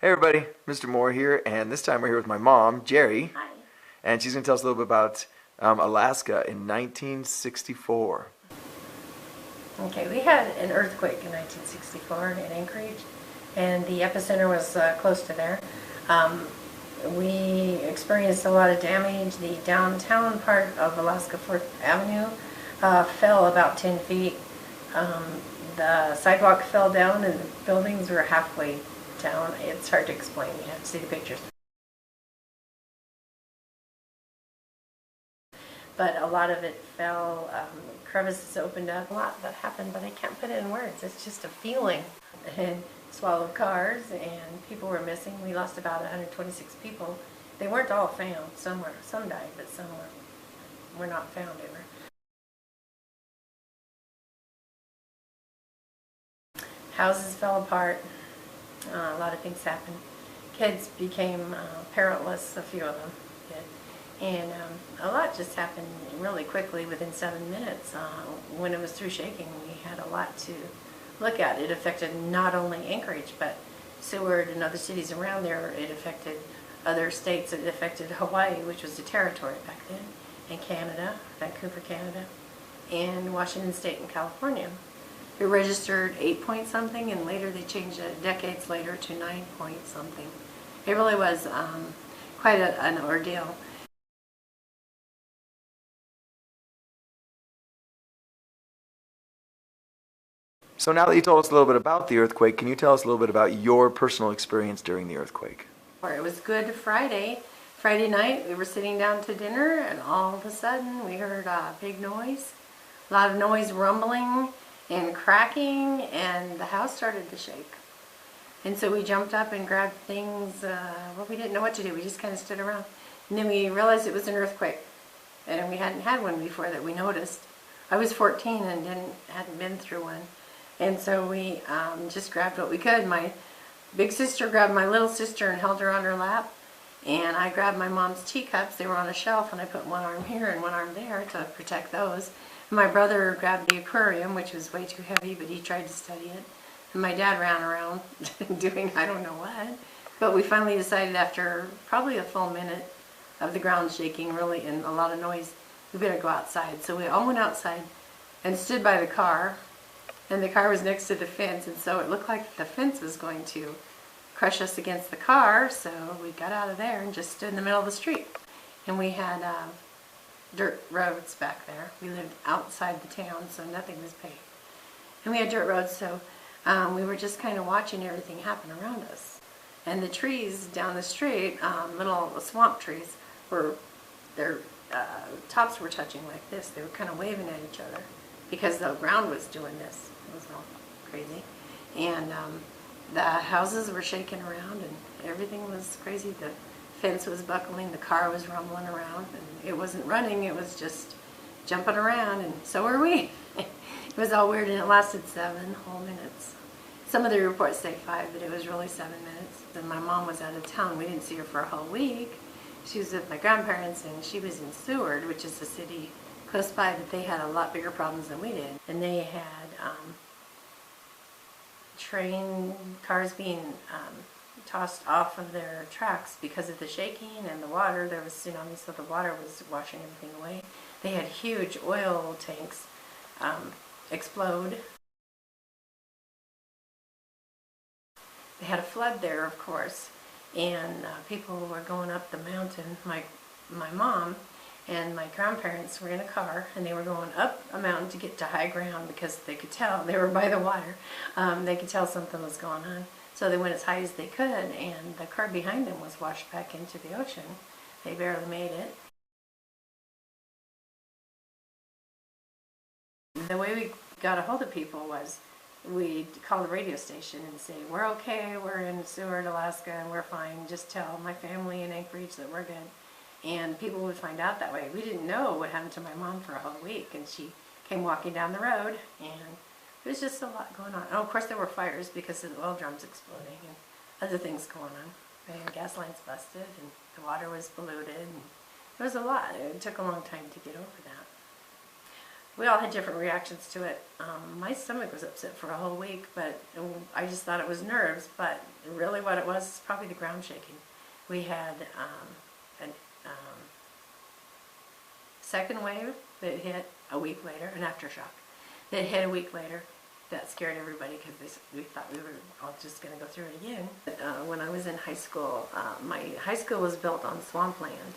Hey everybody, Mr. Moore here, and this time we're here with my mom, Jerry, Hi. and she's going to tell us a little bit about Alaska in 1964. Okay, we had an earthquake in 1964 in Anchorage, and the epicenter was close to there. Um, we experienced a lot of damage. The downtown part of Alaska 4th Avenue fell about 10 feet. Um, the sidewalk fell down and the buildings were halfway down. It's hard to explain. You have to see the pictures. But a lot of it fell, crevices opened up. A lot that happened, but I can't put it in words. It's just a feeling. And swallowed cars, and people were missing. We lost about 126 people. They weren't all found. Some died, but some were not found ever. Houses fell apart. A lot of things happened. Kids became parentless, a few of them did. And a lot just happened really quickly within 7 minutes. When it was through shaking, we had a lot to look at. It affected not only Anchorage, but Seward and other cities around there. It affected other states. It affected Hawaii, which was a territory back then, and Canada, Vancouver, Canada, and Washington State and California. It registered 8 point something, and later they changed it decades later to 9 point something. It really was quite an ordeal. So now that you told us a little bit about the earthquake, can you tell us a little bit about your personal experience during the earthquake? It was Good Friday. Friday night, we were sitting down to dinner, and all of a sudden we heard a big noise. A lot of noise, rumbling and cracking, and the house started to shake. And so we jumped up and grabbed things. Well, we didn't know what to do. We just kind of stood around. And then we realized it was an earthquake. And we hadn't had one before that we noticed. I was 14 and hadn't been through one. And so we just grabbed what we could. My big sister grabbed my little sister and held her on her lap. And I grabbed my mom's teacups. They were on a shelf, and I put one arm here and one arm there to protect those. And my brother grabbed the aquarium, which was way too heavy, but he tried to study it. And my dad ran around doing I don't know what. But we finally decided after probably a full minute of the ground shaking really and a lot of noise, we better go outside. So we all went outside and stood by the car. And the car was next to the fence, and so it looked like the fence was going to crush us against the car, so we got out of there and just stood in the middle of the street. And we had dirt roads back there. We lived outside the town, so nothing was paved. And we had dirt roads, so we were just kind of watching everything happen around us. And the trees down the street, little swamp trees, their tops were touching like this. They were kind of waving at each other because the ground was doing this. It was all crazy. And the houses were shaking around and everything was crazy. The fence was buckling, the car was rumbling around, and it wasn't running, it was just jumping around, and so were we. It was all weird, and it lasted 7 whole minutes. Some of the reports say 5, but it was really 7 minutes. And my mom was out of town. We didn't see her for a whole week. She was with my grandparents, and she was in Seward, which is a city close by, but they had a lot bigger problems than we did. And they had train cars being tossed off of their tracks because of the shaking and the water. There was tsunami, so the water was washing everything away. They had huge oil tanks explode. They had a flood there, of course, and people were going up the mountain. My mom and my grandparents were in a car, and they were going up a mountain to get to high ground because they could tell, they were by the water, they could tell something was going on. So they went as high as they could, and the car behind them was washed back into the ocean. They barely made it. The way we got a hold of people was we'd call the radio station and say, we're okay, we're in Seward, Alaska, and we're fine. Just tell my family in Anchorage that we're good. And people would find out that way. We didn't know what happened to my mom for a whole week, and she came walking down the road, and it was just a lot going on. Oh, of course there were fires because of the oil drums exploding and other things going on. And gas lines busted, and the water was polluted, and it was a lot. It took a long time to get over that. We all had different reactions to it. My stomach was upset for a whole week, but I just thought it was nerves. But really, what it was probably the ground shaking. We had a second wave that hit a week later, an aftershock that hit a week later. That scared everybody because we thought we were all just going to go through it again. When I was in high school, my high school was built on swampland,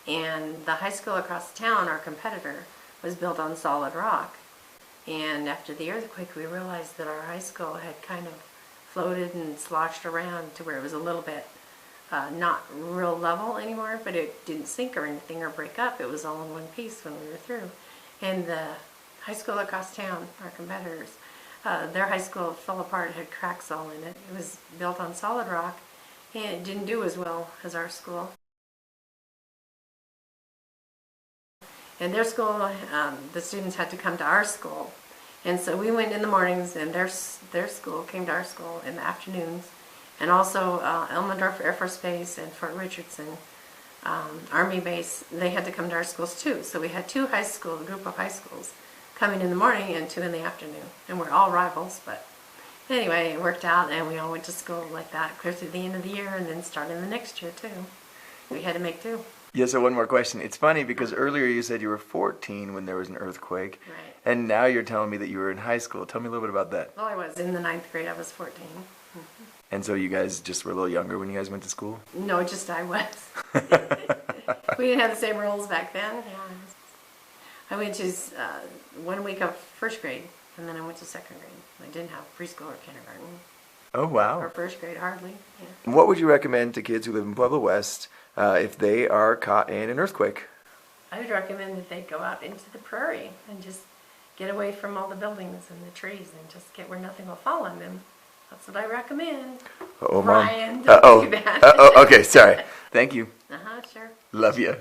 and the high school across town, our competitor, was built on solid rock. And after the earthquake, we realized that our high school had kind of floated and sloshed around to where it was a little bit not real level anymore, but it didn't sink or anything or break up. It was all in one piece when we were through. And the high school across town, our competitors, their high school fell apart, had cracks all in it. It was built on solid rock, and it didn't do as well as our school. And their school, the students had to come to our school. And so we went in the mornings, and their school came to our school in the afternoons. And also Elmendorf Air Force Base and Fort Richardson Army Base, they had to come to our schools too. So we had two high school, a group of high schools, coming in the morning and two in the afternoon. And we're all rivals, but anyway, it worked out, and we all went to school like that, clear through the end of the year, and then starting the next year too. We had to make do. Yeah, so one more question. It's funny because earlier you said you were 14 when there was an earthquake. Right. And now you're telling me that you were in high school. Tell me a little bit about that. Well, I was in the 9th grade. I was 14. And so you guys just were a little younger when you guys went to school? No, just I was. We didn't have the same rules back then. Yeah. I went to 1 week of first grade, and then I went to second grade. I didn't have preschool or kindergarten. Oh, wow. Or first grade, hardly. Yeah. What would you recommend to kids who live in Pueblo West if they are caught in an earthquake? I would recommend that they go out into the prairie and just get away from all the buildings and the trees and just get where nothing will fall on them. That's what I recommend. Uh-oh, Mom. Brian, don't do that. Uh-oh, okay, sorry. Thank you. Sure. Love you.